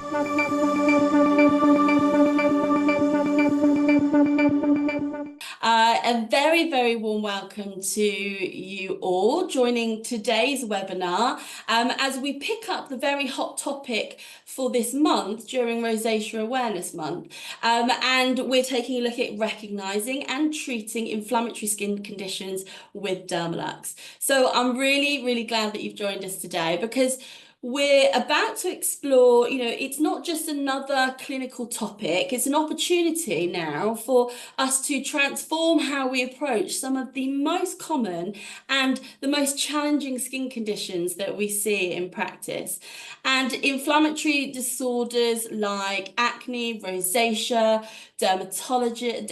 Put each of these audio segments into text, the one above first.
A very, very warm welcome to you all joining today's webinar as we pick up the very hot topic for this month during Rosacea Awareness Month. And we're taking a look at recognising and treating inflammatory skin conditions with Dermalux. So I'm really, really glad that you've joined us today because we're about to explore, it's not just another clinical topic, it's an opportunity now for us to transform how we approach some of the most common and the most challenging skin conditions that we see in practice. And inflammatory disorders like acne, rosacea, dermatitis,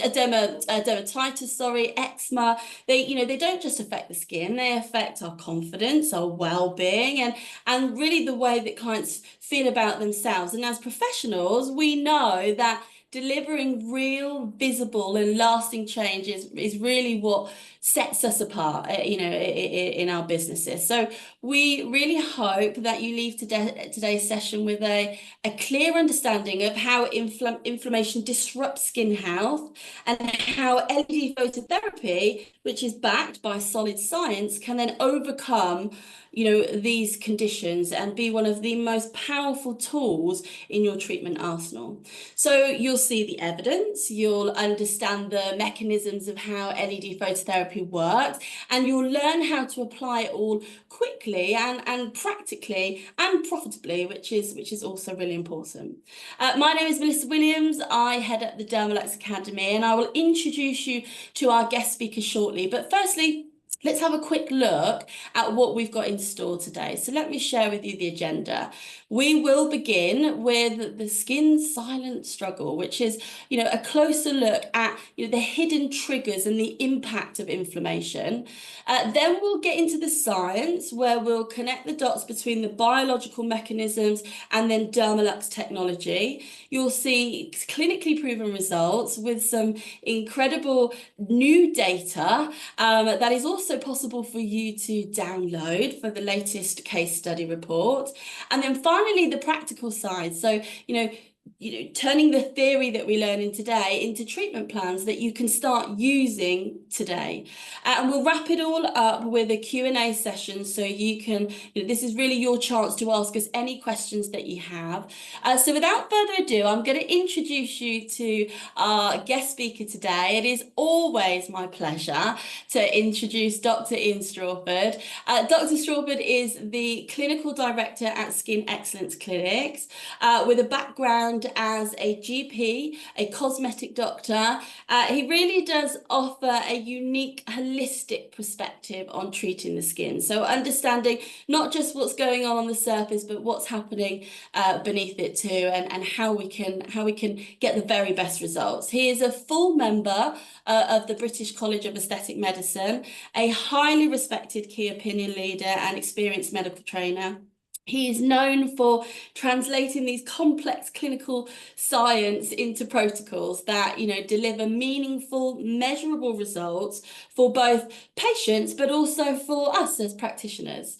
eczema, they don't just affect the skin, they affect our confidence, our well-being, and really the way that clients feel about themselves. And as professionals, we know that delivering real, visible and lasting change is really what sets us apart, in our businesses. So we really hope that you leave today's session with a clear understanding of how inflammation disrupts skin health and how LED phototherapy, which is backed by solid science, can then overcome these conditions and be one of the most powerful tools in your treatment arsenal. So you'll see the evidence, you'll understand the mechanisms of how LED phototherapy works, and you'll learn how to apply it all quickly and practically and profitably, which is also really important. My name is Melissa Williams. I head up the Dermalux Academy, and I will introduce you to our guest speaker shortly. But firstly, let's have a quick look at what we've got in store today. So let me share with you the agenda. We will begin with the skin silent struggle, which is, a closer look at the hidden triggers and the impact of inflammation. Then we'll get into the science, where we'll connect the dots between the biological mechanisms and then Dermalux technology. You'll see clinically proven results with some incredible new data that is also possible for you to download for the latest case study report. And then finally, the practical side. So, turning the theory that we learn in today into treatment plans that you can start using today. And we'll wrap it all up with a Q&A session, so you can, this is really your chance to ask us any questions that you have. So without further ado, I'm going to introduce you to our guest speaker today. It is always my pleasure to introduce Dr. Ian Strawford. Dr. Strawford is the Clinical Director at Skin Excellence Clinics with a background as a GP, a cosmetic doctor. He really does offer a unique, holistic perspective on treating the skin. So understanding not just what's going on the surface, but what's happening beneath it too, and how we can get the very best results. He is a full member of the British College of Aesthetic Medicine, a highly respected key opinion leader and experienced medical trainer. He is known for translating these complex clinical science into protocols that, deliver meaningful, measurable results for both patients, but also for us as practitioners.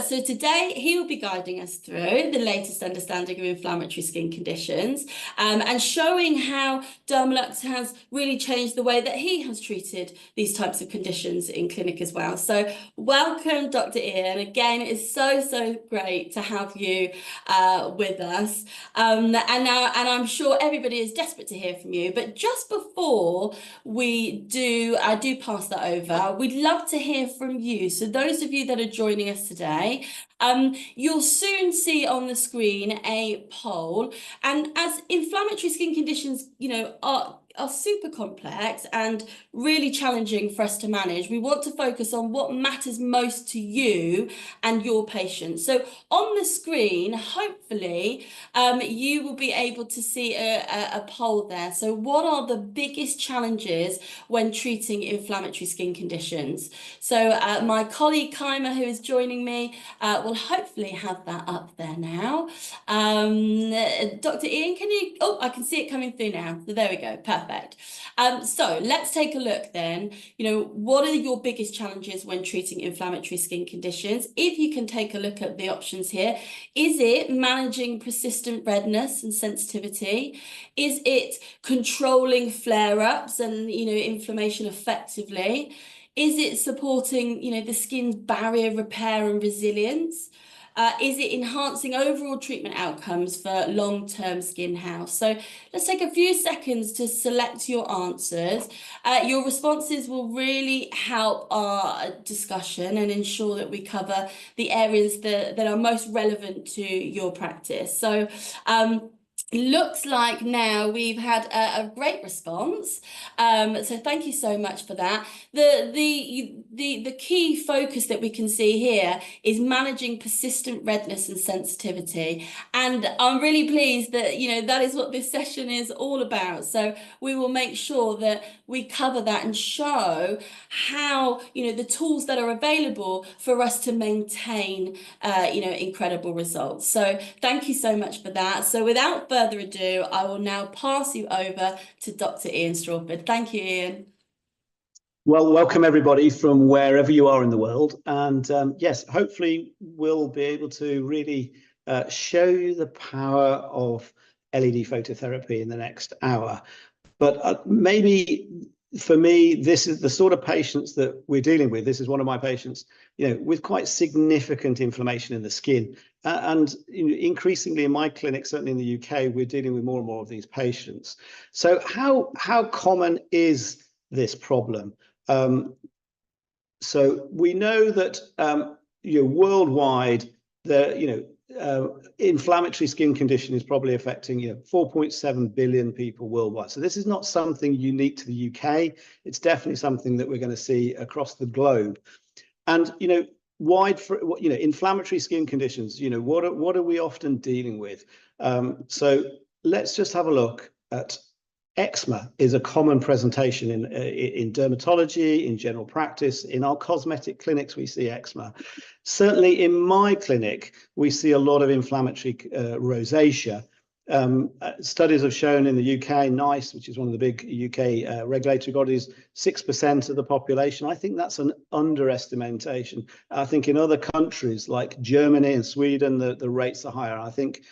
So today he will be guiding us through the latest understanding of inflammatory skin conditions and showing how Dermalux has really changed the way that he has treated these types of conditions in clinic as well. So welcome, Dr. Ian. Again, it is so great to have you with us. And I'm sure everybody is desperate to hear from you. But just before I do pass that over, we'd love to hear from you. So those of you that are joining us today, you'll soon see on the screen a poll. And as inflammatory skin conditions, are super complex and really challenging for us to manage, we want to focus on what matters most to you and your patients. So on the screen, hopefully, you will be able to see a poll there. So what are the biggest challenges when treating inflammatory skin conditions? So my colleague Kaima, who is joining me, will will hopefully have that up there now. Dr. Ian, can you, oh, I can see it coming through now. So there we go, perfect. So let's take a look then. What are your biggest challenges when treating inflammatory skin conditions? If you can take a look at the options here, is it managing persistent redness and sensitivity? Is it controlling flare-ups and, inflammation effectively? Is it supporting, the skin's barrier repair and resilience? Is it enhancing overall treatment outcomes for long-term skin health? So let's take a few seconds to select your answers. Your responses will really help our discussion and ensure that we cover the areas that are most relevant to your practice. So looks like now we've had a great response. So thank you so much for that. The key focus that we can see here is managing persistent redness and sensitivity. And I'm really pleased that, that is what this session is all about. So we will make sure that we cover that and show how, the tools that are available for us to maintain, incredible results. So thank you so much for that. So without further ado, I will now pass you over to Dr. Ian Strawford. Thank you, Ian. Well, welcome everybody from wherever you are in the world. And yes, hopefully we'll be able to really show you the power of LED phototherapy in the next hour. But maybe for me, this is the sort of patients that we're dealing with. This is one of my patients, with quite significant inflammation in the skin. And increasingly in my clinic, certainly in the UK, we're dealing with more and more of these patients. So how common is this problem? So we know that worldwide, inflammatory skin condition is probably affecting 4.7 billion people worldwide. So this is not something unique to the UK. It's definitely something that we're going to see across the globe. And inflammatory skin conditions. What are we often dealing with? So let's just have a look at. Eczema is a common presentation in dermatology, in general practice. In our cosmetic clinics, we see eczema. Certainly in my clinic, we see a lot of inflammatory rosacea. Studies have shown in the UK, NICE, which is one of the big UK regulatory bodies, 6% of the population. I think that's an underestimation. I think in other countries like Germany and Sweden, the rates are higher. I think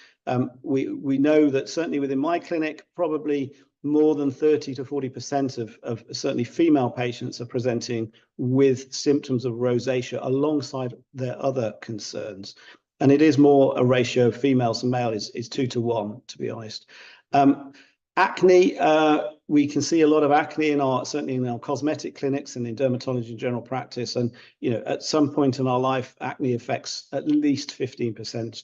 we know that certainly within my clinic, probably more than 30 to 40% of certainly female patients are presenting with symptoms of rosacea alongside their other concerns. And it is more a ratio of females and male is 2 to 1, to be honest. Acne, we can see a lot of acne certainly in our cosmetic clinics and in dermatology and general practice. And, at some point in our life, acne affects at least 15%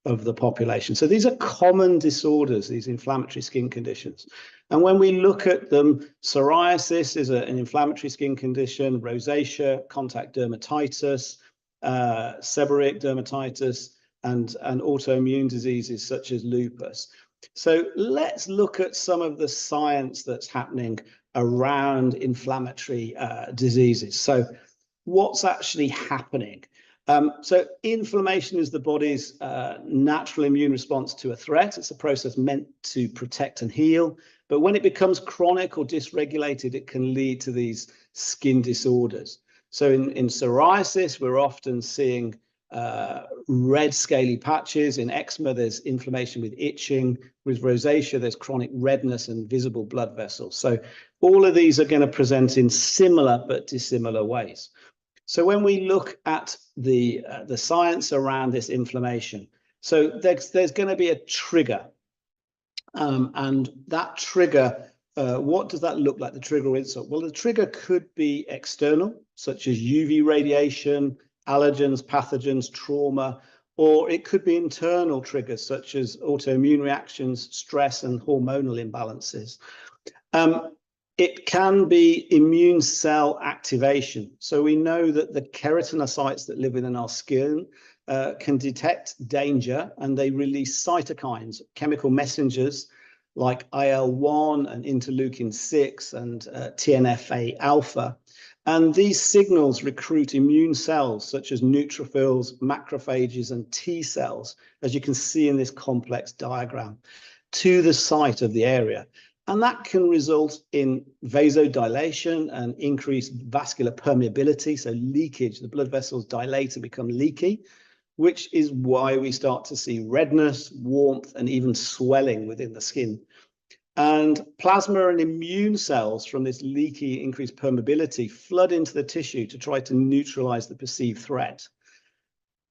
of the population. So these are common disorders, these inflammatory skin conditions. And when we look at them, psoriasis is an inflammatory skin condition, rosacea, contact dermatitis, seborrheic dermatitis, and autoimmune diseases such as lupus. So let's look at some of the science that's happening around inflammatory diseases. So what's actually happening? So inflammation is the body's natural immune response to a threat. It's a process meant to protect and heal. But when it becomes chronic or dysregulated, it can lead to these skin disorders. So in psoriasis, we're often seeing red scaly patches. In eczema, there's inflammation with itching. With rosacea, there's chronic redness and visible blood vessels. So all of these are going to present in similar but dissimilar ways. So when we look at the science around this inflammation, so there's going to be a trigger, and that trigger, what does that look like? The trigger insult. Well, the trigger could be external, such as UV radiation, allergens, pathogens, trauma, or it could be internal triggers such as autoimmune reactions, stress, and hormonal imbalances. It can be immune cell activation. So we know that the keratinocytes that live within our skin can detect danger, and they release cytokines, chemical messengers like IL-1 and interleukin-6 and TNF-alpha. And these signals recruit immune cells such as neutrophils, macrophages, and T cells, as you can see in this complex diagram, to the site of the area. And that can result in vasodilation and increased vascular permeability, so leakage. The blood vessels dilate and become leaky, which is why we start to see redness, warmth, and even swelling within the skin. And plasma and immune cells from this leaky increased permeability flood into the tissue to try to neutralize the perceived threat.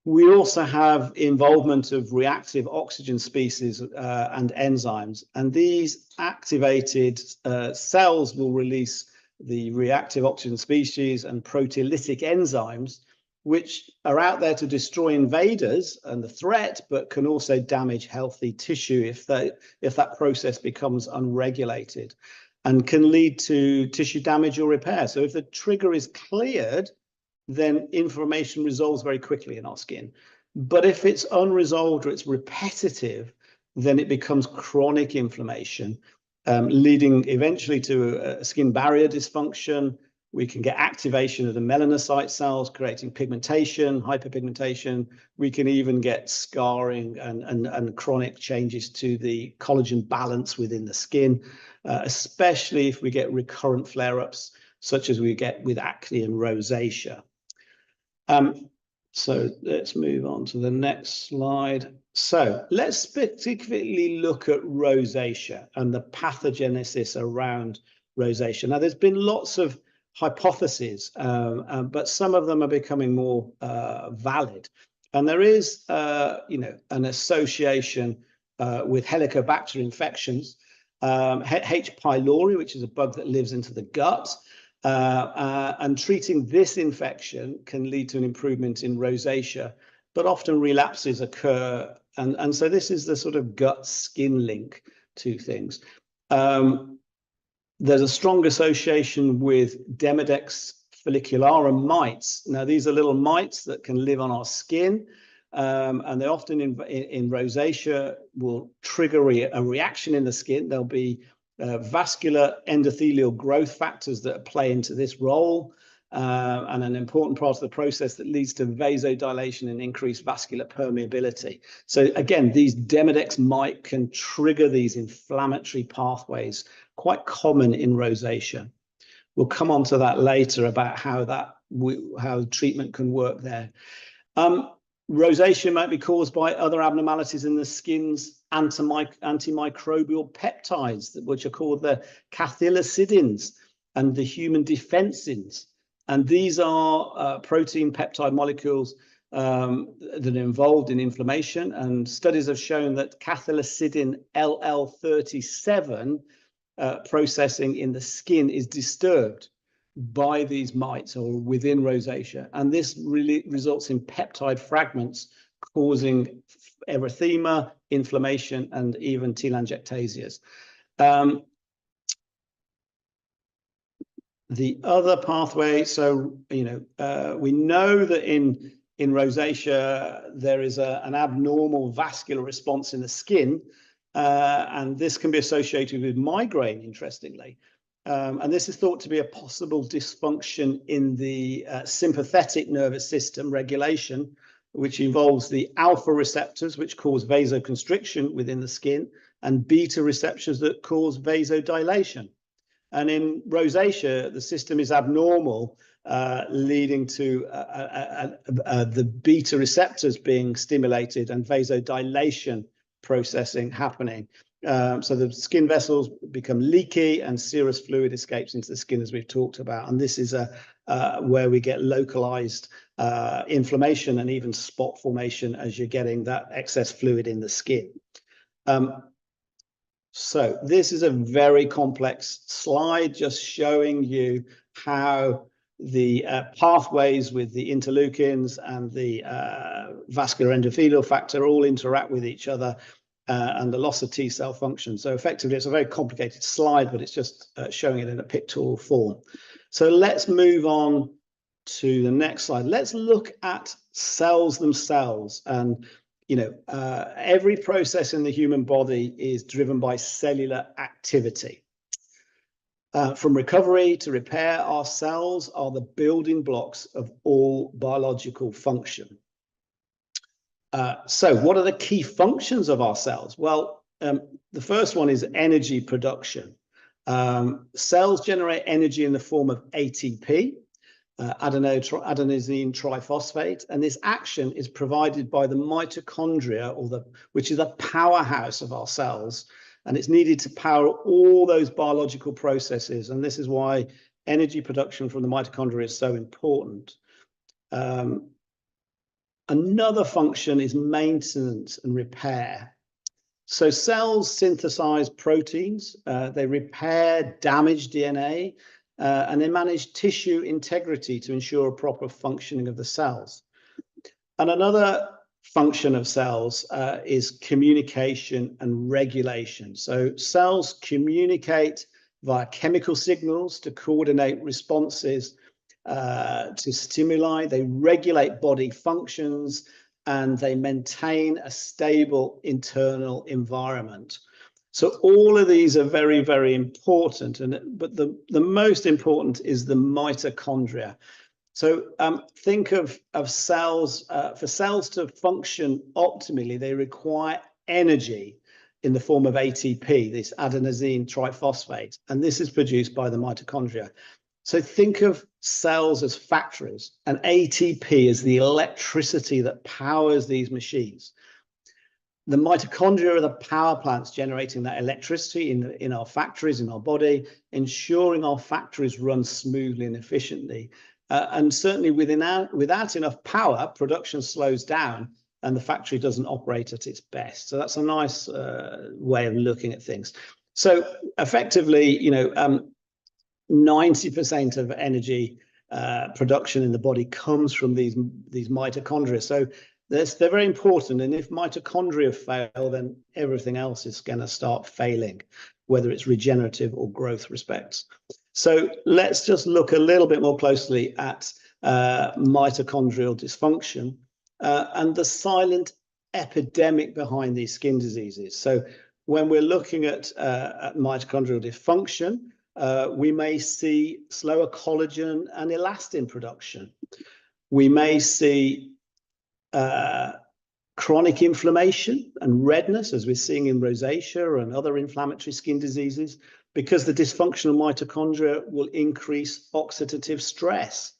We also have involvement of reactive oxygen species and enzymes, and these activated cells will release the reactive oxygen species and proteolytic enzymes, which are out there to destroy invaders and the threat, but can also damage healthy tissue if that process becomes unregulated, and can lead to tissue damage or repair. So if the trigger is cleared, then inflammation resolves very quickly in our skin. But if it's unresolved or it's repetitive, then it becomes chronic inflammation, leading eventually to a skin barrier dysfunction. We can get activation of the melanocyte cells, creating pigmentation, hyperpigmentation. We can even get scarring and chronic changes to the collagen balance within the skin, especially if we get recurrent flare-ups, such as we get with acne and rosacea. So let's move on to the next slide. So let's specifically look at rosacea and the pathogenesis around rosacea. Now, there's been lots of hypotheses, but some of them are becoming more valid. And there is, an association with Helicobacter infections, H. pylori, which is a bug that lives into the gut. And treating this infection can lead to an improvement in rosacea, but often relapses occur. And so this is the sort of gut-skin link to things. There's a strong association with Demodex follicularum mites. Now, these are little mites that can live on our skin, and they often in rosacea will trigger a reaction in the skin. There'll be vascular endothelial growth factors that play into this role, and an important part of the process that leads to vasodilation and increased vascular permeability. So again, these Demodex mite can trigger these inflammatory pathways, quite common in rosacea. We'll come on to that later about how treatment can work there. Rosacea might be caused by other abnormalities in the skin's antimicrobial peptides, which are called the cathelicidins and the human defensins. And these are protein peptide molecules that are involved in inflammation. And studies have shown that cathelicidin LL37 processing in the skin is disturbed by these mites or within rosacea. And this really results in peptide fragments causing erythema, inflammation, and even telangiectasias. The other pathway, so we know that in rosacea there is an abnormal vascular response in the skin, and this can be associated with migraine, interestingly. And this is thought to be a possible dysfunction in the sympathetic nervous system regulation, which involves the alpha receptors, which cause vasoconstriction within the skin, and beta receptors that cause vasodilation. And in rosacea, the system is abnormal, leading to the beta receptors being stimulated and vasodilation processing happening. So the skin vessels become leaky and serous fluid escapes into the skin, as we've talked about. And this is where we get localized inflammation and even spot formation as you're getting that excess fluid in the skin. So this is a very complex slide, just showing you how the pathways with the interleukins and the vascular endothelial factor all interact with each other, and the loss of T cell function. So effectively, it's a very complicated slide, but it's just showing it in a pictorial form. So let's move on to the next slide. Let's look at cells themselves. And every process in the human body is driven by cellular activity. From recovery to repair, our cells are the building blocks of all biological function. So what are the key functions of our cells? Well, the first one is energy production. Cells generate energy in the form of ATP, adenosine triphosphate, and this action is provided by the mitochondria, which is a powerhouse of our cells, and it's needed to power all those biological processes. And this is why energy production from the mitochondria is so important. Another function is maintenance and repair. So cells synthesize proteins, they repair damaged DNA, and they manage tissue integrity to ensure a proper functioning of the cells. And another function of cells is communication and regulation. So cells communicate via chemical signals to coordinate responses to stimuli. They regulate body functions, and they maintain a stable internal environment. So all of these are very, very important, but the most important is the mitochondria. So think of cells. For cells to function optimally, they require energy in the form of ATP, this adenosine triphosphate, and this is produced by the mitochondria. So think of cells as factories, and ATP is the electricity that powers these machines. The mitochondria are the power plants generating that electricity in our factories, in our body, ensuring our factories run smoothly and efficiently. And certainly without enough power, production slows down and the factory doesn't operate at its best. So that's a nice way of looking at things. So effectively, 90% of energy production in the body comes from these mitochondria. So they're very important. And if mitochondria fail, then everything else is going to start failing, whether it's regenerative or growth respects. So let's just look a little bit more closely at mitochondrial dysfunction and the silent epidemic behind these skin diseases. So when we're looking at mitochondrial dysfunction, we may see slower collagen and elastin production. We may see chronic inflammation and redness, as we're seeing in rosacea and other inflammatory skin diseases, because the dysfunctional mitochondria will increase oxidative stress.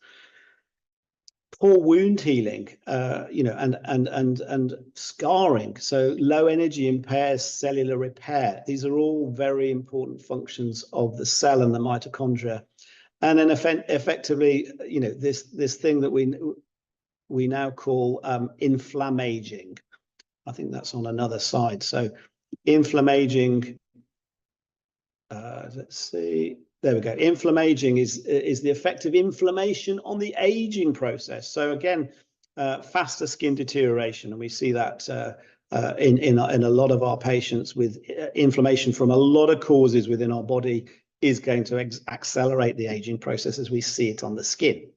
Poor wound healing, and scarring. So low energy impairs cellular repair. These are all very important functions of the cell and the mitochondria. And then effectively, this thing that we now call inflammaging. I think that's on another side. So inflammaging. Let's see. There we go. Inflammaging is the effect of inflammation on the aging process. So again, faster skin deterioration, and we see that in a lot of our patients with inflammation from a lot of causes within our body is going to accelerate the aging process as we see it on the skin.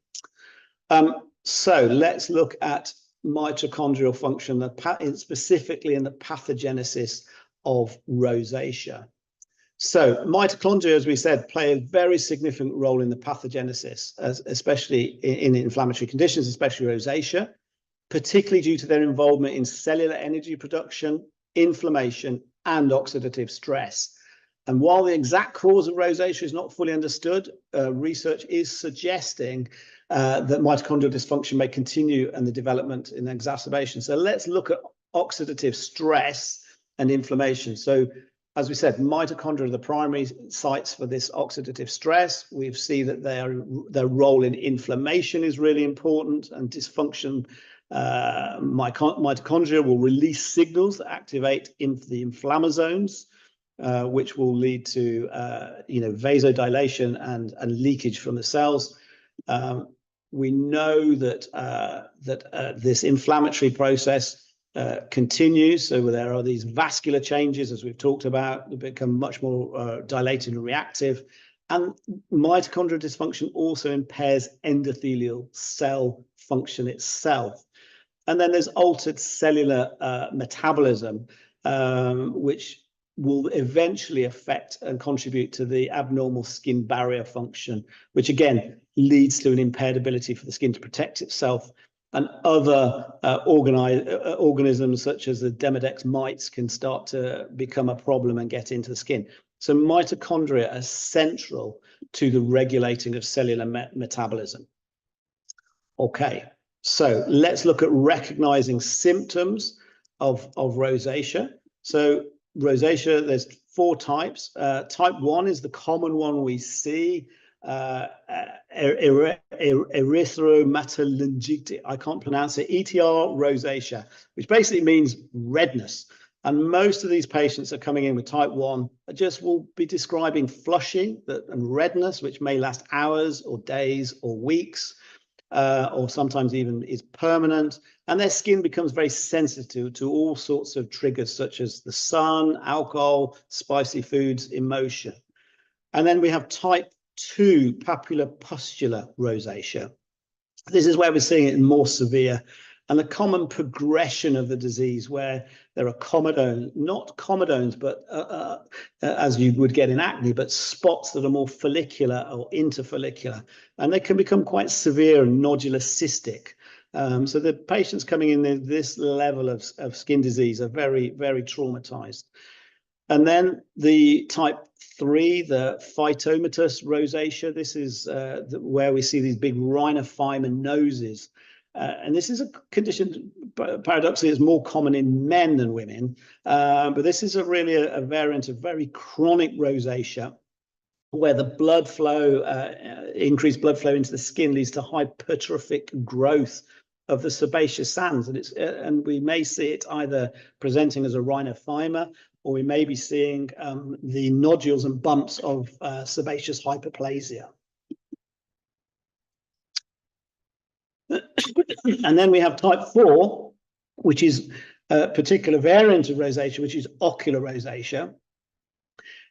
So let's look at mitochondrial function, specifically in the pathogenesis of rosacea. So mitochondria, as we said, play a very significant role in the pathogenesis, especially in inflammatory conditions, especially rosacea, particularly due to their involvement in cellular energy production, inflammation, and oxidative stress. And while the exact cause of rosacea is not fully understood, research is suggesting that mitochondrial dysfunction may continue and the development in exacerbation. So let's look at oxidative stress and inflammation. So as we said, mitochondria are the primary sites for this oxidative stress. We see that their role in inflammation is really important, and dysfunction. Mitochondria will release signals that activate the inflammasomes, which will lead to vasodilation and leakage from the cells. We know that this inflammatory process continues. So there are these vascular changes, as we've talked about, that become much more dilated and reactive. And mitochondrial dysfunction also impairs endothelial cell function itself. And then there's altered cellular metabolism, which will eventually affect and contribute to the abnormal skin barrier function, which again leads to an impaired ability for the skin to protect itself. And other organisms such as the Demodex mites can start to become a problem and get into the skin. So mitochondria are central to the regulating of cellular metabolism. Okay, so let's look at recognizing symptoms of rosacea. So rosacea, there's 4 types. Type 1 is the common one we see. Erythrometallangiectasia, I can't pronounce it, ETR rosacea, which basically means redness. And most of these patients are coming in with type 1, just will be describing flushing and redness, which may last hours or days or weeks, or sometimes even is permanent. And their skin becomes very sensitive to all sorts of triggers, such as the sun, alcohol, spicy foods, emotion. And then we have type 2 papulopustular rosacea. This is where we're seeing it more severe, and the common progression of the disease, where there are comedones, not comedones, but as you would get in acne, but spots that are more follicular or interfollicular, and they can become quite severe and nodular cystic. So the patients coming in with this level of skin disease are very, very traumatized. And then the type 3, the phytomatous rosacea, this is where we see these big rhinophyma noses. And this is a condition, paradoxically, is more common in men than women. But this is really a variant of very chronic rosacea, where the blood flow, increased blood flow into the skin leads to hypertrophic growth of the sebaceous sands. And we may see it either presenting as a rhinophyma, or we may be seeing the nodules and bumps of sebaceous hyperplasia. And then we have type 4, which is a particular variant of rosacea, which is ocular rosacea.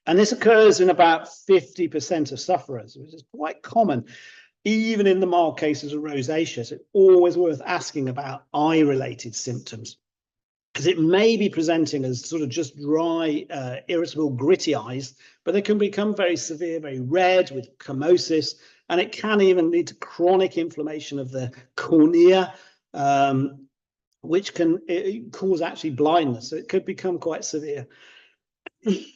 And this occurs in about 50% of sufferers, which is quite common, even in the mild cases of rosacea. So it's always worth asking about eye-related symptoms, because it may be presenting as sort of just dry, irritable, gritty eyes, but they can become very severe, very red with chemosis, and it can even lead to chronic inflammation of the cornea, which can cause actually blindness. So it could become quite severe.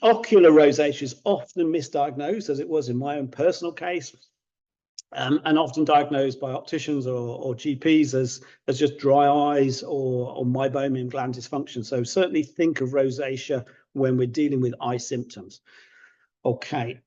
Ocular rosacea is often misdiagnosed, as it was in my own personal case, and often diagnosed by opticians or GPs as just dry eyes or meibomian gland dysfunction. So certainly think of rosacea when we're dealing with eye symptoms. Okay,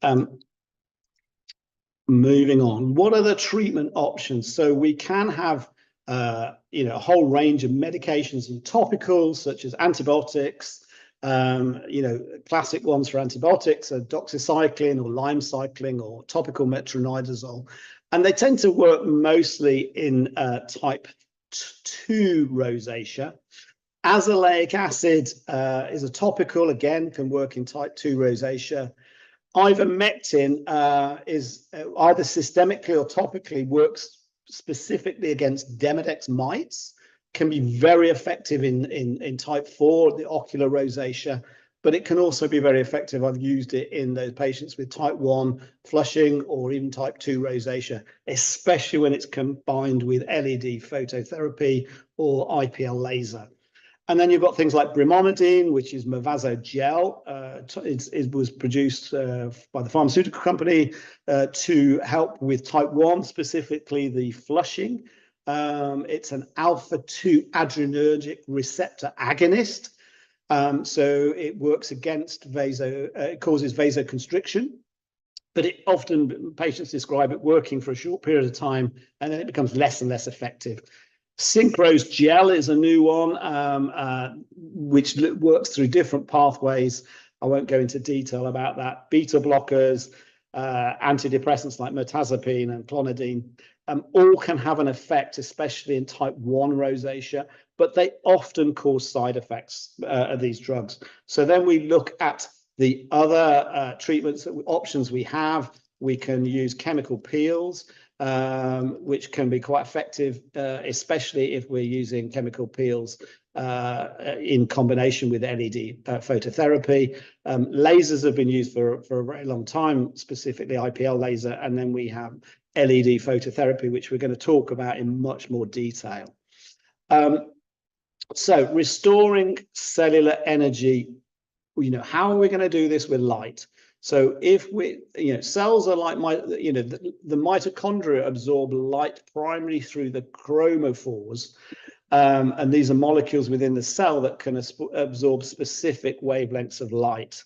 moving on. What are the treatment options? So we can have a whole range of medications and topicals, such as antibiotics. Classic ones for antibiotics are doxycycline or limecycline or topical metronidazole, and they tend to work mostly in type 2 rosacea. Azelaic acid is a topical, again, can work in type 2 rosacea. Ivermectin is either systemically or topically works specifically against Demodex mites, can be very effective in type 4, the ocular rosacea, but it can also be very effective. I've used it in those patients with type 1 flushing or even type 2 rosacea, especially when it's combined with LED phototherapy or IPL laser. And then you've got things like brimonidine, which is Movazzo gel. It was produced by the pharmaceutical company to help with type 1, specifically the flushing. It's an alpha-2 adrenergic receptor agonist. So it works against it causes vasoconstriction, but it often, patients describe it working for a short period of time, and then it becomes less and less effective. Syncrose gel is a new one, which works through different pathways. I won't go into detail about that. Beta blockers, antidepressants like mirtazapine and clonidine, all can have an effect, especially in type 1 rosacea, but they often cause side effects of these drugs. So then we look at the other treatments options we have. We can use chemical peels, which can be quite effective, especially if we're using chemical peels in combination with LED phototherapy. Lasers have been used for a very long time, specifically IPL laser, and then we have LED phototherapy, which we're going to talk about in much more detail. So restoring cellular energy, how are we going to do this with light? So if cells are like the mitochondria absorb light primarily through the chromophores, and these are molecules within the cell that can absorb specific wavelengths of light.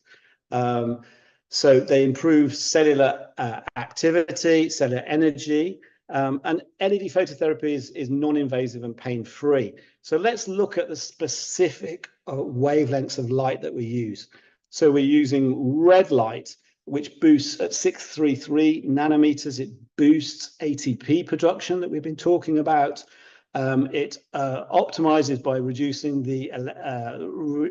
So they improve cellular activity, cellular energy, and LED phototherapy is non-invasive and pain-free. So let's look at the specific wavelengths of light that we use. So we're using red light, which boosts at 633 nanometers. It boosts ATP production that we've been talking about. It optimizes by reducing the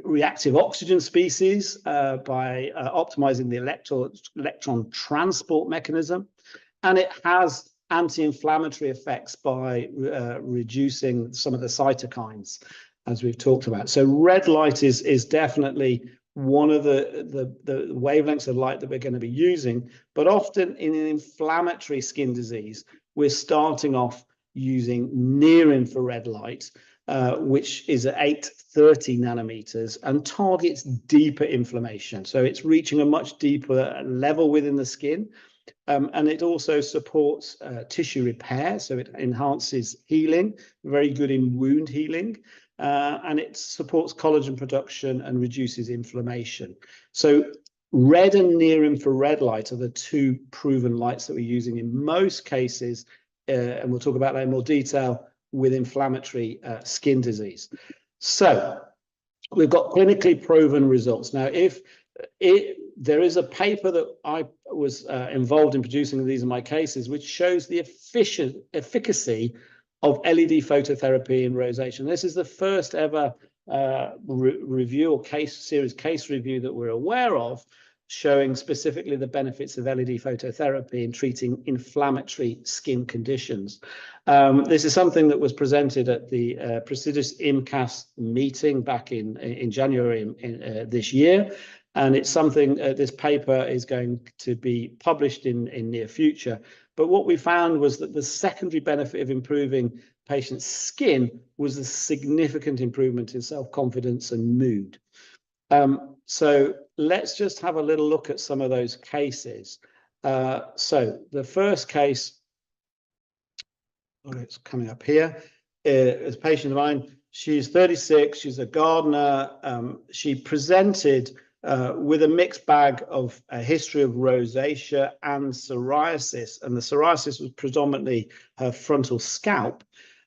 reactive oxygen species, by optimizing the electron transport mechanism, and it has anti-inflammatory effects by reducing some of the cytokines, as we've talked about. So red light is definitely one of the wavelengths of light that we're going to be using, but often in an inflammatory skin disease, we're starting off using near infrared light, which is at 830 nanometers and targets deeper inflammation. So it's reaching a much deeper level within the skin. And it also supports tissue repair, so it enhances healing, very good in wound healing, and it supports collagen production and reduces inflammation. So red and near infrared light are the two proven lights that we're using in most cases, and we'll talk about that in more detail, with inflammatory skin disease. So we've got clinically proven results. Now, there is a paper that I was involved in producing, these are my cases, which shows the efficacy of LED phototherapy in rosacea. And this is the first ever review or case review that we're aware of, showing specifically the benefits of LED phototherapy in treating inflammatory skin conditions. This is something that was presented at the prestigious IMCAS meeting back in January this year. And it's something, this paper is going to be published in near future. But what we found was that the secondary benefit of improving patients' skin was a significant improvement in self-confidence and mood. So let's just have a little look at some of those cases. So the first case, it's coming up here, is a patient of mine. She's 36, she's a gardener. She presented with a mixed bag of a history of rosacea and psoriasis, and the psoriasis was predominantly her frontal scalp.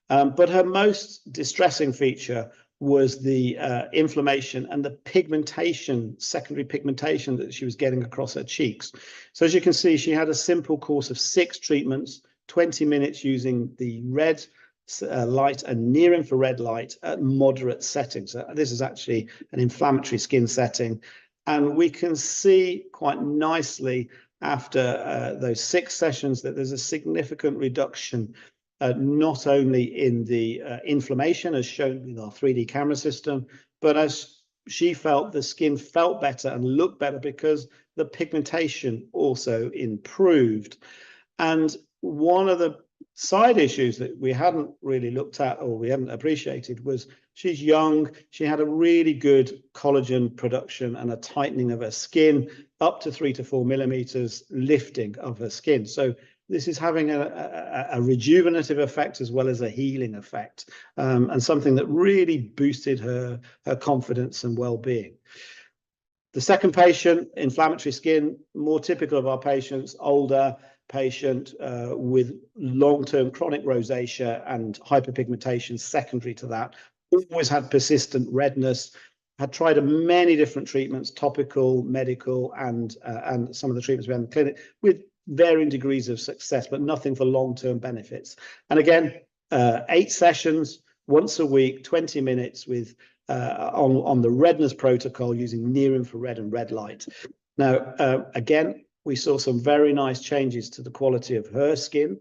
But her most distressing feature was the inflammation and the pigmentation, secondary pigmentation that she was getting across her cheeks. So as you can see, she had a simple course of 6 treatments, 20 minutes using the red light and near infrared light at moderate settings. So this is actually an inflammatory skin setting. And we can see quite nicely after those 6 sessions that there's a significant reduction, not only in the inflammation as shown with our 3D camera system, but as she felt, the skin felt better and looked better because the pigmentation also improved. And one of the side issues that we hadn't really looked at or we hadn't appreciated was she's young, she had a really good collagen production and a tightening of her skin up to 3 to 4 millimeters lifting of her skin. So this is having a rejuvenative effect as well as a healing effect, and something that really boosted her confidence and well-being. The second patient, inflammatory skin, more typical of our patients, older patient with long-term chronic rosacea and hyperpigmentation secondary to that, always had persistent redness, had tried many different treatments, topical, medical, and some of the treatments we had in the clinic with varying degrees of success, but nothing for long-term benefits. And again, 8 sessions, once a week, 20 minutes with on the redness protocol using near infrared and red light. Now, again, we saw some very nice changes to the quality of her skin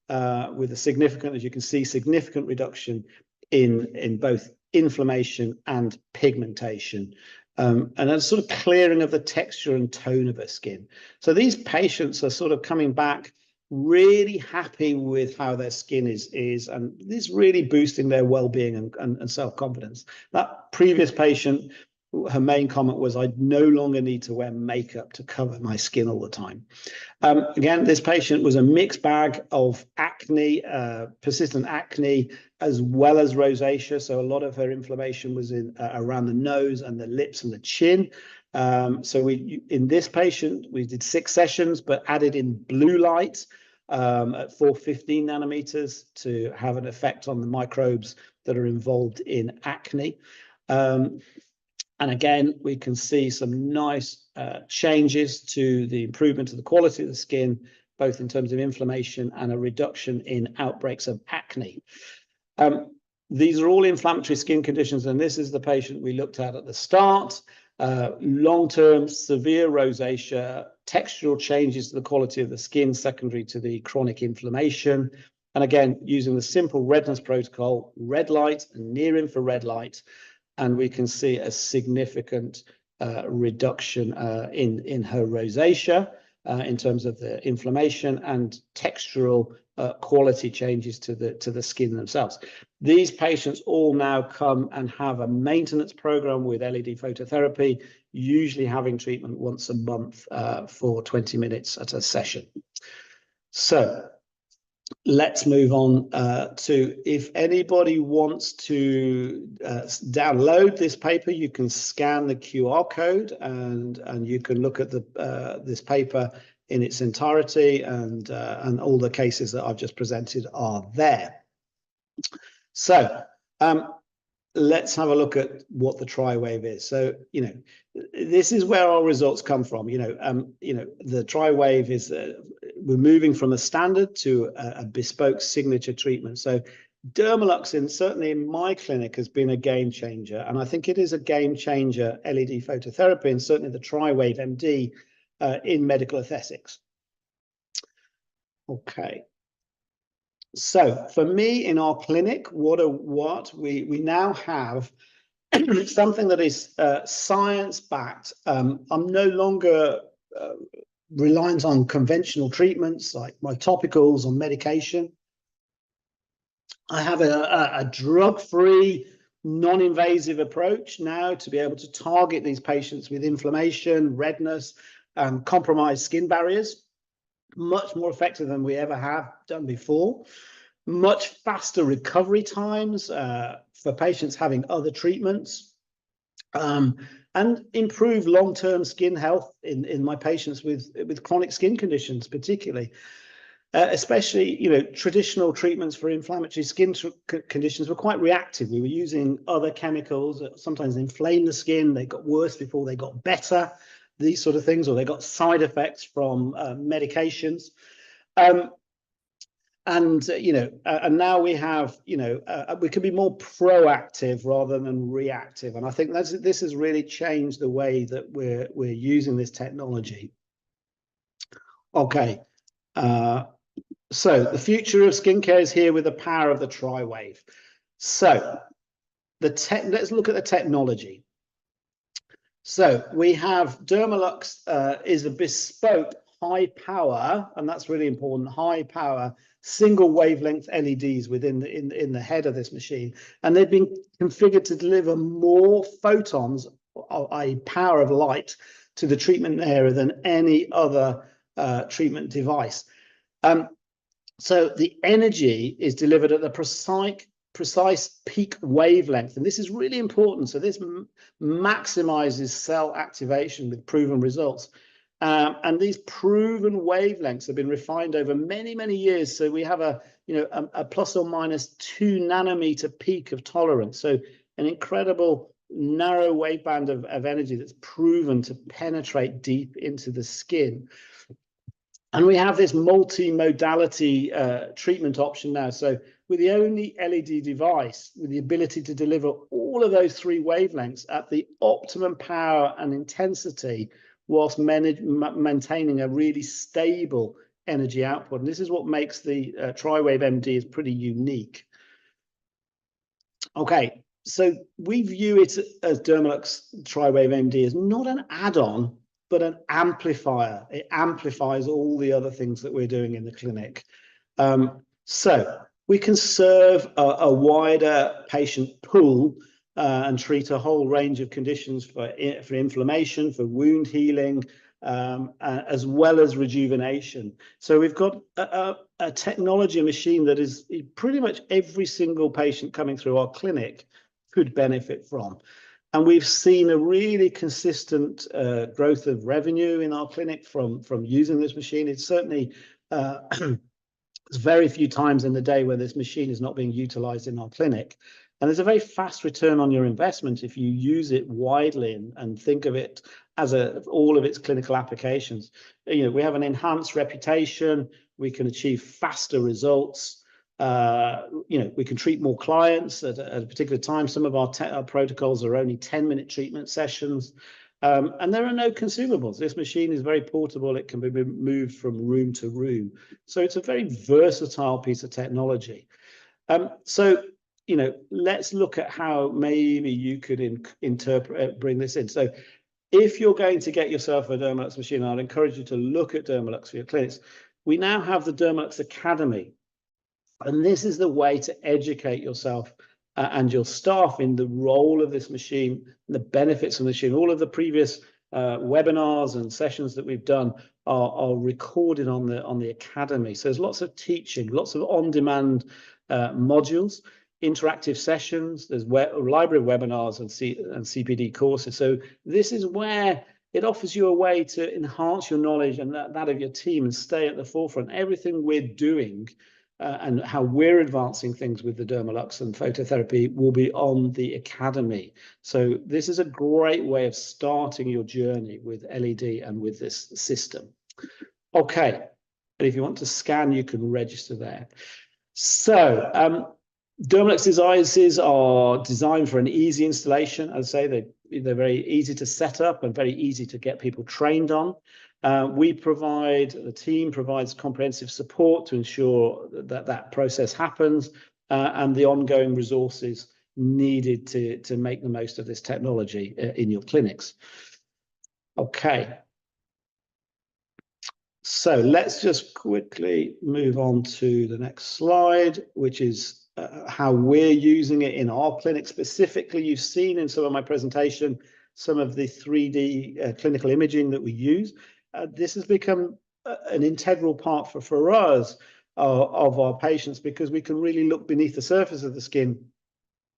with a significant, as you can see, significant reduction in both inflammation, and pigmentation. And a sort of clearing of the texture and tone of her skin. So these patients are sort of coming back really happy with how their skin is, and this really boosting their well-being and self-confidence. That previous patient, her main comment was, I no longer need to wear makeup to cover my skin all the time. Again, this patient was a mixed bag of acne, persistent acne, as well as rosacea. So a lot of her inflammation was in around the nose and the lips and the chin. So in this patient, we did 6 sessions, but added in blue light at 415 nanometers to have an effect on the microbes that are involved in acne. And again, we can see some nice changes to the improvement of the quality of the skin, both in terms of inflammation and a reduction in outbreaks of acne. These are all inflammatory skin conditions, and this is the patient we looked at the start. Long-term severe rosacea, textural changes to the quality of the skin secondary to the chronic inflammation. And again, using the simple redness protocol, red light and near infrared light, and we can see a significant reduction in her rosacea in terms of the inflammation and textural quality changes to the skin themselves. These patients all now come and have a maintenance program with LED phototherapy, usually having treatment once a month for 20 minutes at a session. So let's move on to, if anybody wants to download this paper, you can scan the QR code and you can look at this paper in its entirety, and all the cases that I've just presented are there. So let's have a look at what the TriWave is. So, this is where our results come from. The TriWave is, we're moving from a standard to a bespoke signature treatment. So Dermalux, certainly in my clinic, has been a game changer. And I think it is a game changer, LED phototherapy, and certainly the TriWave MD in medical aesthetics. Okay. So for me, in our clinic, we now have something that is science-backed. I'm no longer reliant on conventional treatments like my topicals or medication. I have a drug-free, non-invasive approach now to be able to target these patients with inflammation, redness, compromised skin barriers. Much more effective than we ever have done before. Much faster recovery times for patients having other treatments, and improve long-term skin health in my patients with chronic skin conditions, particularly. Especially, traditional treatments for inflammatory skin conditions were quite reactive. We were using other chemicals that sometimes inflame the skin. They got worse before they got better, these sort of things, or they got side effects from medications. And now we have, we can be more proactive rather than reactive. And I think this has really changed the way that we're using this technology. Okay. So the future of skincare is here with the power of the TriWave. So let's look at the technology. So we have Dermalux is a bespoke high power, and that's really important, high power single wavelength LEDs within in the head of this machine, and they've been configured to deliver more photons, i.e. power of light, to the treatment area than any other treatment device. So the energy is delivered at the precise peak wavelength, and this is really important. So this maximizes cell activation with proven results. And these proven wavelengths have been refined over many, many years. So we have a plus or minus 2 nanometer peak of tolerance. So an incredible narrow waveband of energy that's proven to penetrate deep into the skin. And we have this multi-modality treatment option now. So with the only LED device with the ability to deliver all of those 3 wavelengths at the optimum power and intensity, whilst maintaining a really stable energy output. And this is what makes the TriWave MD is pretty unique. Okay, So we view it as Dermalux Triwave MD as not an add-on, but an amplifier. It amplifies all the other things that we're doing in the clinic. So we can serve a wider patient pool and treat a whole range of conditions for inflammation, for wound healing, as well as rejuvenation. So we've got a technology machine that is pretty much every single patient coming through our clinic could benefit from. And we've seen a really consistent growth of revenue in our clinic from using this machine. It's certainly there's very few times in the day where this machine is not being utilized in our clinic. And there's a very fast return on your investment if you use it widely and think of it as all of its clinical applications. You know, we have an enhanced reputation. We can achieve faster results. You know, we can treat more clients at a particular time. Some of our protocols are only 10-minute treatment sessions. And there are no consumables. This machine is very portable. It can be moved from room to room. So it's a very versatile piece of technology. So, you know, let's look at how maybe you could bring this in. So if you're going to get yourself a Dermalux machine, I'd encourage you to look at Dermalux for your clinics. We now have the Dermalux Academy. And this is the way to educate yourself and your staff in the role of this machine, and the benefits of the machine. All of the previous webinars and sessions that we've done are recorded on the Academy. So there's lots of teaching, lots of on-demand modules, interactive sessions. There's a library of webinars and CPD courses. So this is where it offers you a way to enhance your knowledge and that of your team and stay at the forefront. Everything we're doing and how we're advancing things with the Dermalux and phototherapy will be on the Academy. So this is a great way of starting your journey with LED and with this system. Okay, and if you want to scan, you can register there. So Dermalux devices are designed for an easy installation. As I say, they're very easy to set up and very easy to get people trained on. The team provides comprehensive support to ensure that process happens and the ongoing resources needed to make the most of this technology in your clinics. Okay. So let's just quickly move on to the next slide, which is how we're using it in our clinic. Specifically, you've seen in some of my presentation some of the 3D clinical imaging that we use. This has become an integral part for us of our patients, because we can really look beneath the surface of the skin,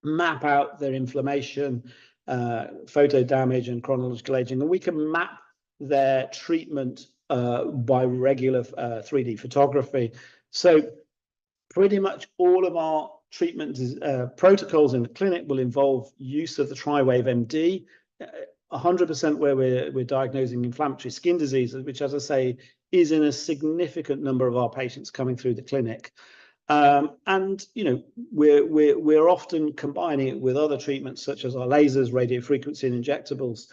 map out their inflammation, photo damage and chronological aging, and we can map their treatment by regular 3D photography. So pretty much all of our treatment protocols in the clinic will involve use of the Triwave MD, 100% where we're diagnosing inflammatory skin diseases, which, as I say, is in a significant number of our patients coming through the clinic. And you know, we're often combining it with other treatments such as our lasers, radiofrequency, and injectables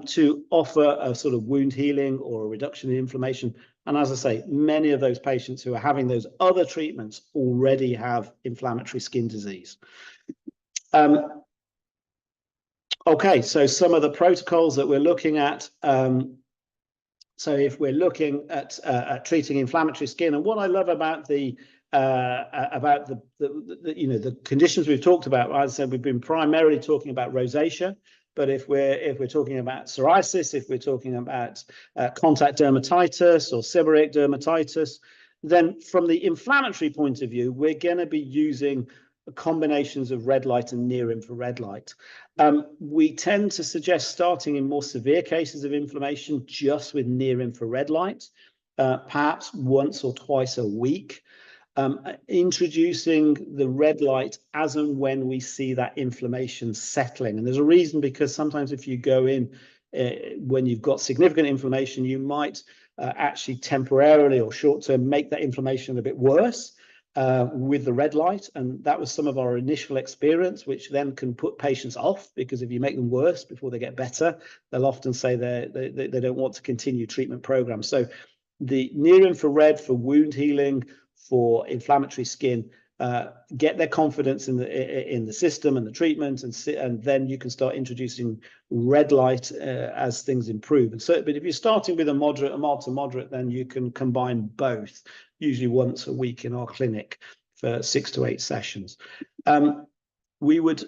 to offer a sort of wound healing or a reduction in inflammation. And as I say, many of those patients who are having those other treatments already have inflammatory skin disease. Okay, so some of the protocols that we're looking at. So if we're looking at treating inflammatory skin, and what I love about the conditions we've talked about, as I said, we've been primarily talking about rosacea, but if we're talking about psoriasis, if we're talking about contact dermatitis or seborrheic dermatitis, then from the inflammatory point of view, we're going to be using combinations of red light and near infrared light. We tend to suggest starting in more severe cases of inflammation just with near infrared light, perhaps once or twice a week. Introducing the red light as and when we see that inflammation settling. And there's a reason, because sometimes if you go in when you've got significant inflammation, you might actually temporarily or short-term make that inflammation a bit worse with the red light. And that was some of our initial experience, which then can put patients off, because if you make them worse before they get better, they'll often say they don't want to continue treatment programs. So the near infrared for wound healing, for inflammatory skin, get their confidence in the system and the treatment, and then you can start introducing red light as things improve. And so, but if you're starting with a mild to moderate, then you can combine both, usually once a week in our clinic for 6 to 8 sessions. We would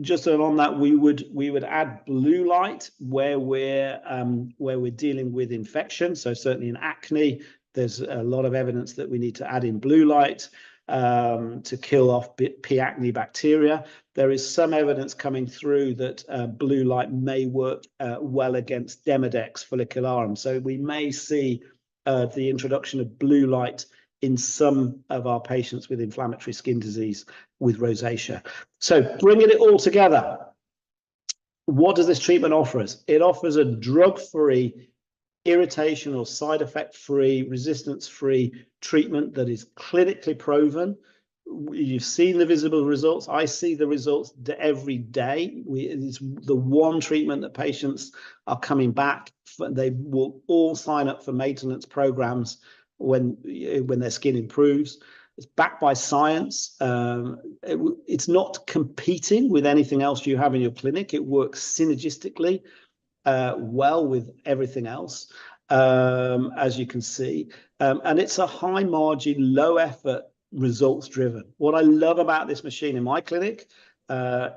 just on that, we would add blue light where we're dealing with infection. So certainly in acne, there's a lot of evidence that we need to add in blue light to kill off P. acne bacteria. There is some evidence coming through that blue light may work well against Demodex follicularum. So we may see the introduction of blue light in some of our patients with inflammatory skin disease with rosacea. So bringing it all together, what does this treatment offer us? It offers a drug-free, irritation or side effect-free, resistance-free treatment that is clinically proven. You've seen the visible results. I see the results every day. It's the one treatment that patients are coming back for. They will all sign up for maintenance programs when their skin improves. It's backed by science. It's not competing with anything else you have in your clinic. It works synergistically well with everything else, as you can see. And it's a high margin, low effort, results driven. What I love about this machine in my clinic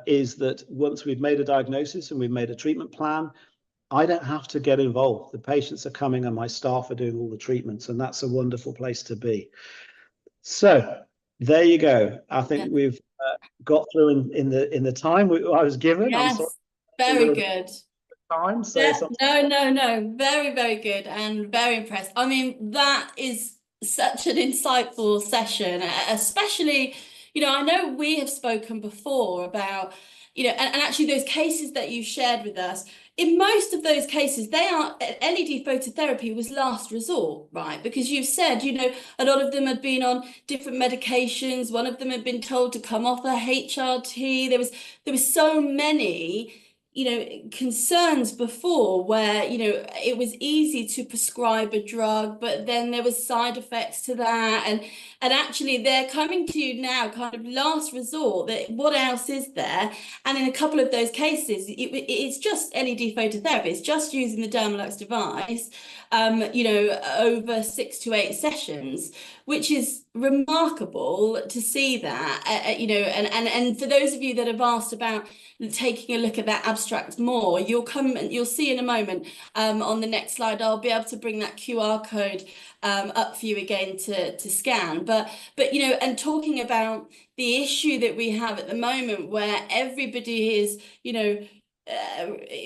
is that once we've made a diagnosis and we've made a treatment plan, I don't have to get involved. The patients are coming and my staff are doing all the treatments, and that's a wonderful place to be. So there you go. I think we've got through in the time I was given. Yes, I'm sorry, very good. Time, so Yeah, no, very, very good and very impressed. I mean, that is such an insightful session, especially, I know we have spoken before about, and actually those cases that you shared with us, in most of those cases, LED phototherapy was last resort, right? Because you've said, a lot of them had been on different medications. One of them had been told to come off a HRT. There was so many concerns before where, it was easy to prescribe a drug, but then there was side effects to that. And actually they're coming to you now kind of last resort, that what else is there? And in a couple of those cases, it's just LED phototherapy. It's just using the Dermalux device, over 6 to 8 sessions, which is remarkable to see that, and for those of you that have asked about taking a look at that abstract more, you'll see in a moment on the next slide. I'll be able to bring that QR code up for you again to scan. But and talking about the issue that we have at the moment, where everybody is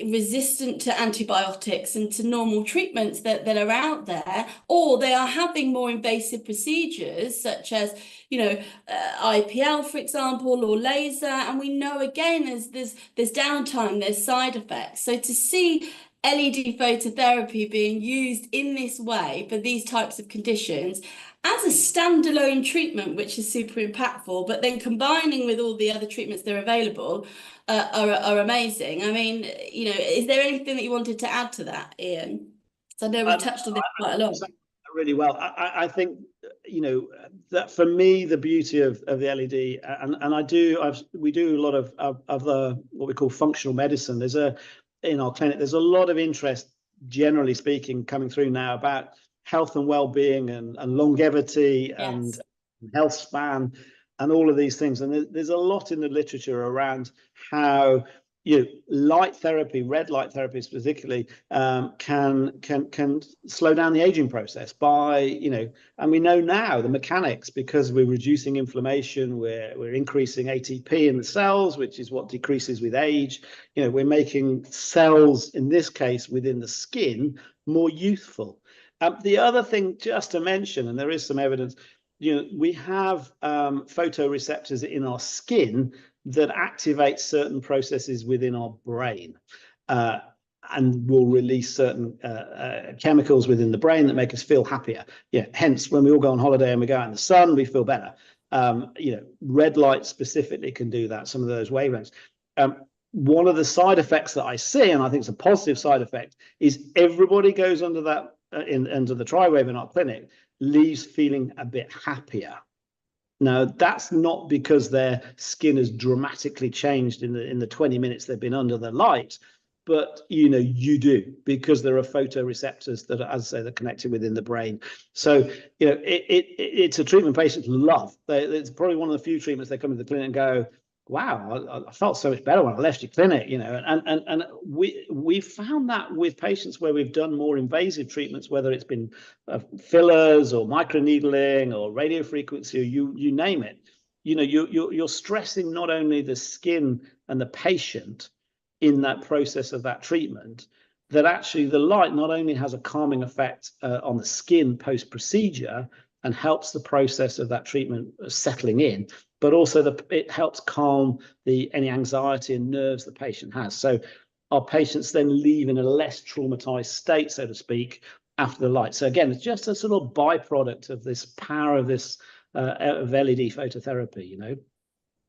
resistant to antibiotics and to normal treatments that are out there, or they are having more invasive procedures such as IPL, for example, or laser. And we know again there's downtime, there's side effects. So to see LED phototherapy being used in this way for these types of conditions as a standalone treatment, which is super impactful, but then combining with all the other treatments that are available, are amazing. I mean, is there anything that you wanted to add to that, Ian? So I know we've touched on this quite a lot. Really well. I think that for me the beauty of the LED, and we do a lot of the what we call functional medicine. In our clinic, there's a lot of interest, generally speaking, coming through now about health and well-being and longevity. Yes. And health span and all of these things. And there's a lot in the literature around how light therapy, red light therapy particularly, can slow down the aging process by, and we know now the mechanics, because we're reducing inflammation, we're increasing ATP in the cells, which is what decreases with age. We're making cells, in this case within the skin, more youthful. The other thing just to mention, and there is some evidence, we have photoreceptors in our skin that activate certain processes within our brain, and will release certain chemicals within the brain that make us feel happier. Hence, when we all go on holiday and we go out in the sun, we feel better. Red light specifically can do that, some of those wavelengths. One of the side effects that I see, and I think it's a positive side effect, is everybody goes under that under the tri-wave in our clinic, leaves feeling a bit happier. Now, that's not because their skin has dramatically changed in the 20 minutes they've been under the light, but you do, because there are photoreceptors that are, as I say, they're connected within the brain. So it's a treatment patients love. It's probably one of the few treatments they come to the clinic and go, wow, I felt so much better when I left your clinic, and we found that with patients where we've done more invasive treatments, whether it's been fillers or microneedling or radiofrequency, or you name it, you're stressing not only the skin and the patient in that process of that treatment, that actually the light not only has a calming effect on the skin post procedure and helps the process of that treatment settling in, but also it helps calm any anxiety and nerves the patient has. So our patients then leave in a less traumatized state, so to speak, after the light. So again, it's just a sort of byproduct of this power of this of LED phototherapy.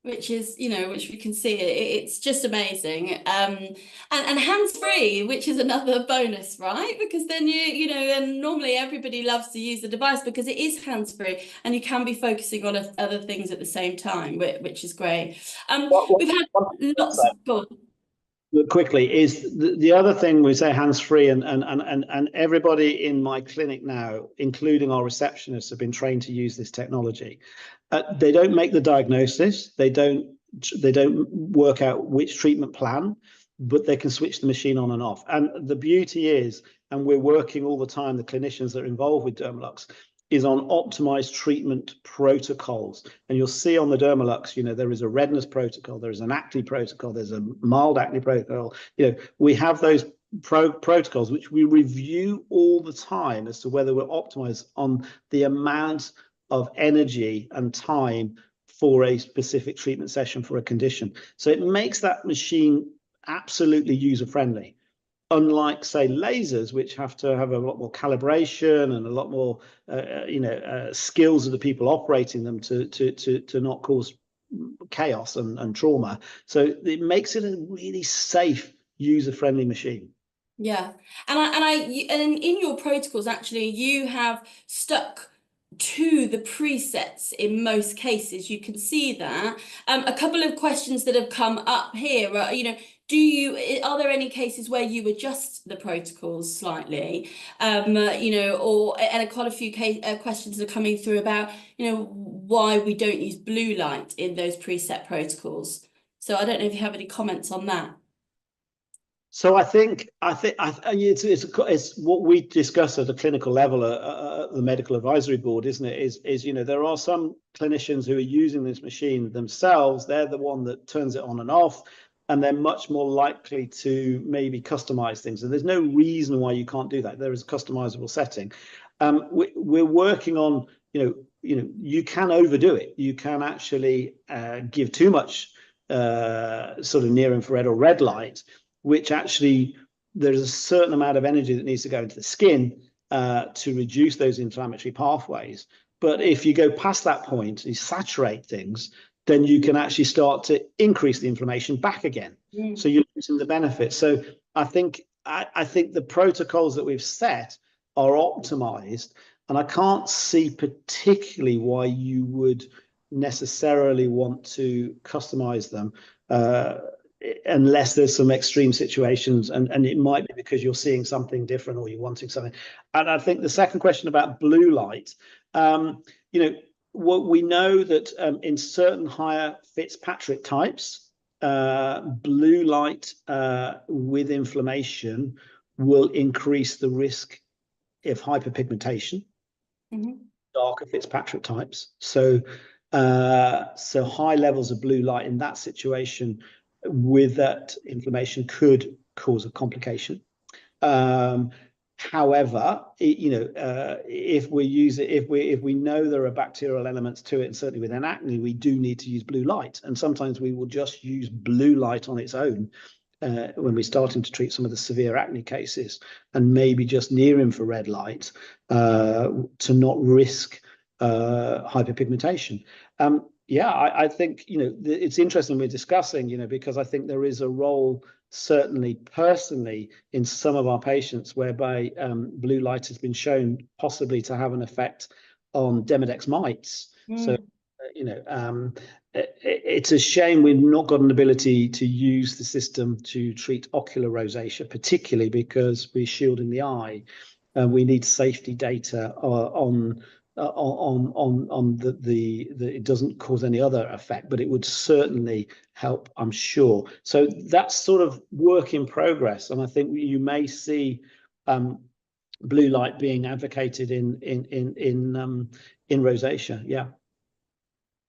Which is, which we can see, it's just amazing. And hands-free, which is another bonus, right? Because then and normally everybody loves to use the device because it is hands-free and you can be focusing on other things at the same time, which is great. We've had lots of quickly is the other thing we say hands-free, and everybody in my clinic now, including our receptionists, have been trained to use this technology. They don't make the diagnosis, they don't work out which treatment plan, but they can switch the machine on and off. And the beauty is, and we're working all the time, the clinicians that are involved with Dermalux, is on optimized treatment protocols. And you'll see on the Dermalux, there is a redness protocol, there is an acne protocol, there's a mild acne protocol. We have those protocols which we review all the time as to whether we're optimized on the amount of energy and time for a specific treatment session for a condition. So it makes that machine absolutely user-friendly. Unlike, say, lasers, which have to have a lot more calibration and a lot more, skills of the people operating them to not cause chaos and trauma. So it makes it a really safe, user-friendly machine. Yeah, and in your protocols, actually, you have stuck to the presets in most cases. You can see that. A couple of questions that have come up here are, are there any cases where you adjust the protocols slightly? And quite a few questions are coming through about, why we don't use blue light in those preset protocols. So I don't know if you have any comments on that. So I think it's what we discuss at a clinical level at the medical advisory board, isn't it? Is there are some clinicians who are using this machine themselves. They're the one that turns it on and off, and they're much more likely to maybe customize things. And there's no reason why you can't do that. There is a customizable setting. We're working on, you can overdo it. You can actually give too much sort of near infrared or red light, which actually there's a certain amount of energy that needs to go into the skin to reduce those inflammatory pathways. But if you go past that point, you saturate things, then you can actually start to increase the inflammation back again. So you're losing the benefit. So I think the protocols that we've set are optimized, and I can't see particularly why you would necessarily want to customize them. Unless there's some extreme situations, and it might be because you're seeing something different or you're wanting something. And I think the second question about blue light, what we know that in certain higher Fitzpatrick types, blue light with inflammation will increase the risk of hyperpigmentation. Darker Fitzpatrick types. So high levels of blue light in that situation with that inflammation could cause a complication. However, if we know there are bacterial elements to it, and certainly within acne, we do need to use blue light. And sometimes we will just use blue light on its own when we're starting to treat some of the severe acne cases, and maybe just near infrared light to not risk hyperpigmentation. I think it's interesting we're discussing, because I think there is a role, certainly personally, in some of our patients whereby blue light has been shown possibly to have an effect on Demodex mites. So you know, it's a shame we've not got an ability to use the system to treat ocular rosacea, particularly because we're shielding the eye. We need safety data on the it doesn't cause any other effect, but it would certainly help, I'm sure. So that's sort of work in progress, and I think you may see blue light being advocated in rosacea. Yeah.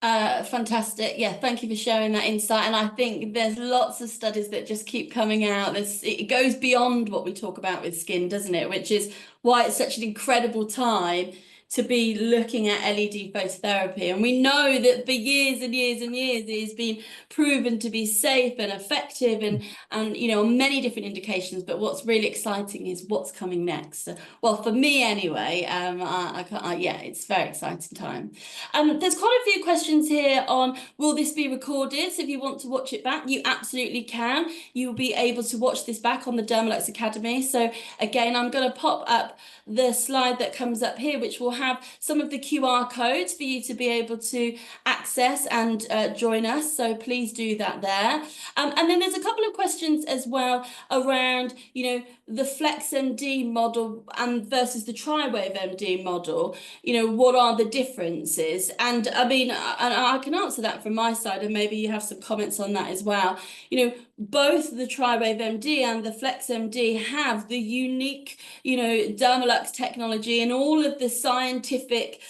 Fantastic. Yeah, thank you for sharing that insight. And I think there's lots of studies that just keep coming out. It goes beyond what we talk about with skin, doesn't it? Which is why it's such an incredible time to be looking at LED phototherapy. And we know that for years and years and years, it has been proven to be safe and effective and you know, on many different indications. But what's really exciting is what's coming next. So, well, for me anyway, yeah, it's a very exciting time. There's quite a few questions here on, will this be recorded? So if you want to watch it back, you absolutely can. You'll be able to watch this back on the Dermalux Academy. So again, I'm going to pop up the slide that comes up here, which will have some of the QR codes for you to be able to access and join us. So please do that there. And then there's a couple of questions as well around, you know, the Flex MD model and versus the Triwave MD model. You know, what are the differences? And I mean, I can answer that from my side, and maybe you have some comments on that as well. You know, both the Triwave MD and the Flex MD have the unique, you know, Dermalux technology and all of the scientific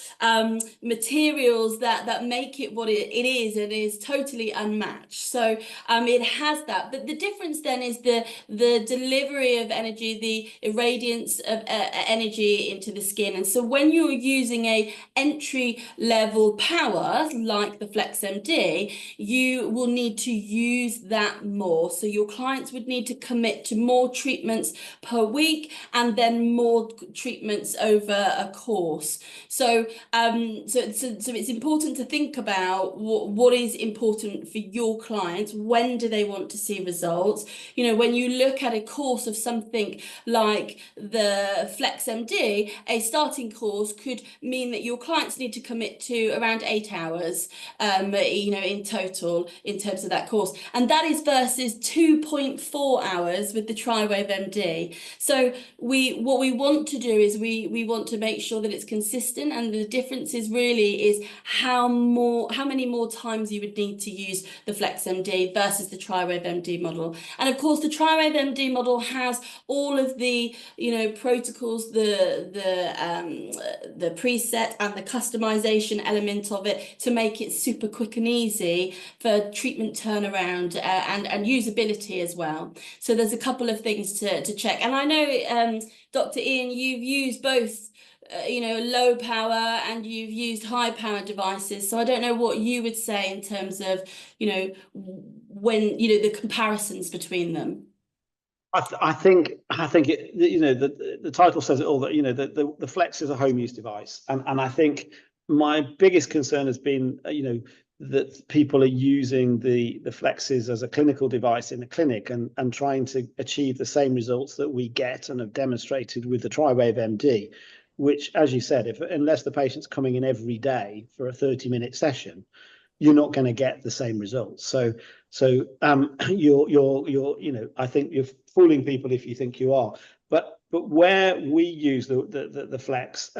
materials that make it what it is. It is totally unmatched. So it has that. But the difference then is the delivery of energy, the irradiance of energy into the skin. And so when you're using a entry level power like the Flex MD, you will need to use that more. So your clients would need to commit to more treatments per week and then more treatments over a course. So so it's important to think about what is important for your clients. When do they want to see results? You know, when you look at a course of something like the Flex MD, a starting course could mean that your clients need to commit to around 8 hours, you know, in total in terms of that course. And that is versus 2.4 hours with the Triwave MD. So what we want to do is we want to make sure that it's consistent, and the difference is how many more times you would need to use the Flex MD versus the Triwave MD model. And of course, the Triwave MD model has all of the, you know, protocols, the preset and the customization element of it to make it super quick and easy for treatment turnaround and usability as well. So there's a couple of things to check. And I know, Dr. Ian, you've used both you know, low power and you've used high power devices. So I don't know what you would say in terms of, you know, when, you know, the comparisons between them. I think it, you know, the title says it all, that, you know, the Flex is a home use device, and I think my biggest concern has been, you know, that people are using the Flexes as a clinical device in the clinic and trying to achieve the same results that we get and have demonstrated with the Triwave MD, which, as you said, unless the patient's coming in every day for a 30-minute session, you're not going to get the same results. So you're you know, I think you're fooling people if you think you are. But where we use the Flex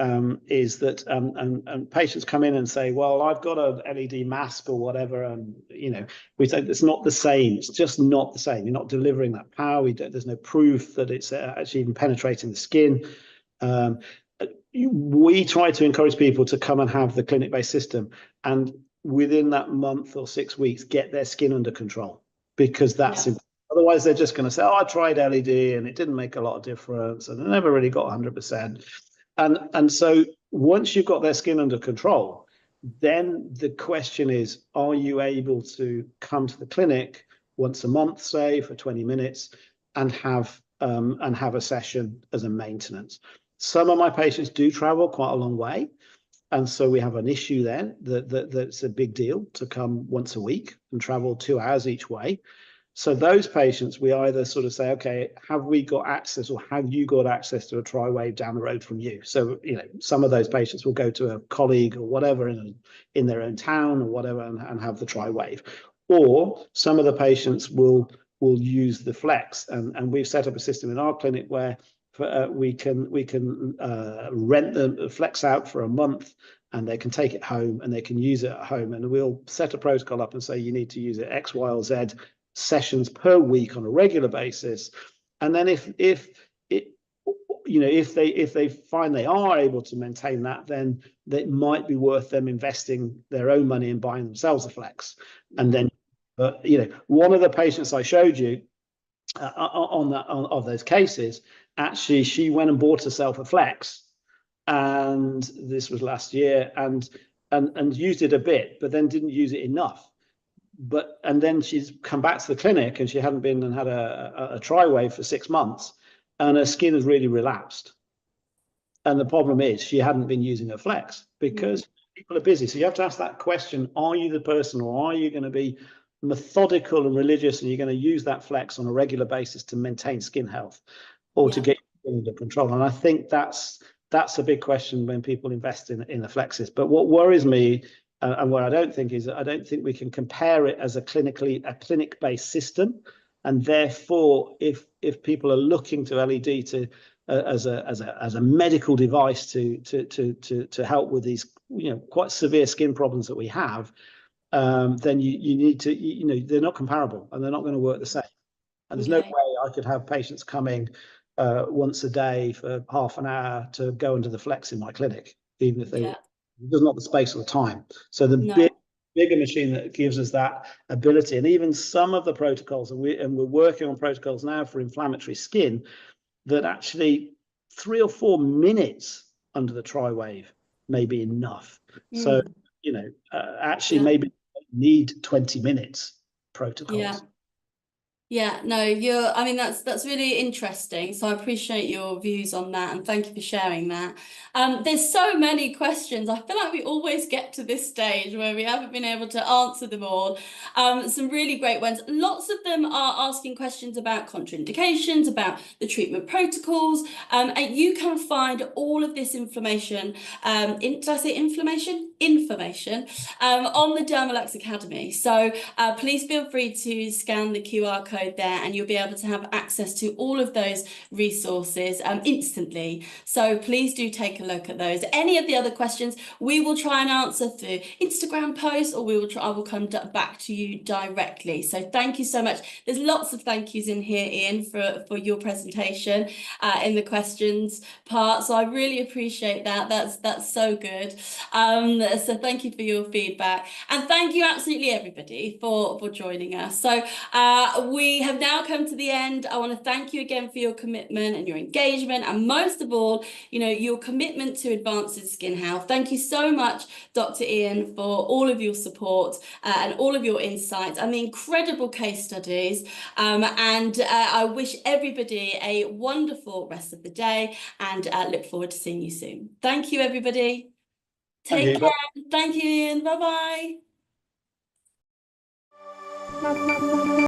is that and patients come in and say, well, I've got an LED mask or whatever, and you know, we say it's not the same. It's just not the same. You're not delivering that power. There's no proof that it's actually even penetrating the skin. We try to encourage people to come and have the clinic-based system, and within that month or 6 weeks, get their skin under control, because that's important. Otherwise, they're just going to say, oh, I tried LED and it didn't make a lot of difference, and I never really got 100%. And so once you've got their skin under control, then the question is, are you able to come to the clinic once a month, say, for 20 minutes and have a session as a maintenance? Some of my patients do travel quite a long way, and so we have an issue then that's a big deal to come once a week and travel 2 hours each way. So those patients, we either sort of say, okay, have we got access, or have you got access to a Tri-Wave down the road from you? So, you know, some of those patients will go to a colleague or whatever in their own town or whatever and have the Tri-Wave. Or some of the patients will use the Flex, and we've set up a system in our clinic where we can rent the Flex out for a month, and they can take it home and they can use it at home, and we'll set a protocol up and say you need to use it X, Y, or Z sessions per week on a regular basis. And then if it, you know, if they find they are able to maintain that, then it might be worth them investing their own money and buying themselves a Flex. And then you know, one of the patients I showed you of those cases, actually she went and bought herself a Flex, and this was last year, and used it a bit, but then didn't use it enough. And then she's come back to the clinic, and she hadn't been and had a Tri-Wave for 6 months, and her skin has really relapsed. And the problem is she hadn't been using her Flex because people are busy. So you have to ask that question: are you the person, or are you going to be methodical and religious, and you're going to use that Flex on a regular basis to maintain skin health, or to get under control? And I think that's a big question when people invest in the Flexes. But what worries me, and what I don't think is, I don't think we can compare it as a clinic-based system, and therefore, if people are looking to LED as a medical device to help with these, you know, quite severe skin problems that we have, then you need to, you know, they're not comparable and they're not going to work the same. And there's no way I could have patients coming once a day for half an hour to go into the Flex in my clinic, even if they were. There's not the space or the time. So the bigger machine that gives us that ability, and even some of the protocols, and we're working on protocols now for inflammatory skin, that actually 3 or 4 minutes under the Tri-Wave may be enough. So, you know, actually maybe need 20 minutes protocols. Yeah, no, I mean, that's really interesting. So I appreciate your views on that, and thank you for sharing that. There's so many questions. I feel like we always get to this stage where we haven't been able to answer them all. Some really great ones. Lots of them are asking questions about contraindications, about the treatment protocols. And you can find all of this information, did I say inflammation? Information, on the Dermalux Academy. So please feel free to scan the QR code there, and you'll be able to have access to all of those resources instantly. So please do take a look at those. Any of the other questions we will try and answer through Instagram posts, or I will come back to you directly. So thank you so much. There's lots of thank yous in here, Ian, for your presentation in the questions part. So I really appreciate that. That's so good. So thank you for your feedback, and thank you absolutely everybody for joining us. So we have now come to the end. I want to thank you again for your commitment and your engagement, and most of all, you know, your commitment to advancing skin health. Thank you so much, Dr. Ian, for all of your support and all of your insights and the incredible case studies. And I wish everybody a wonderful rest of the day, and look forward to seeing you soon. Thank you, everybody. Take care. Thank you, Ian. Bye-bye.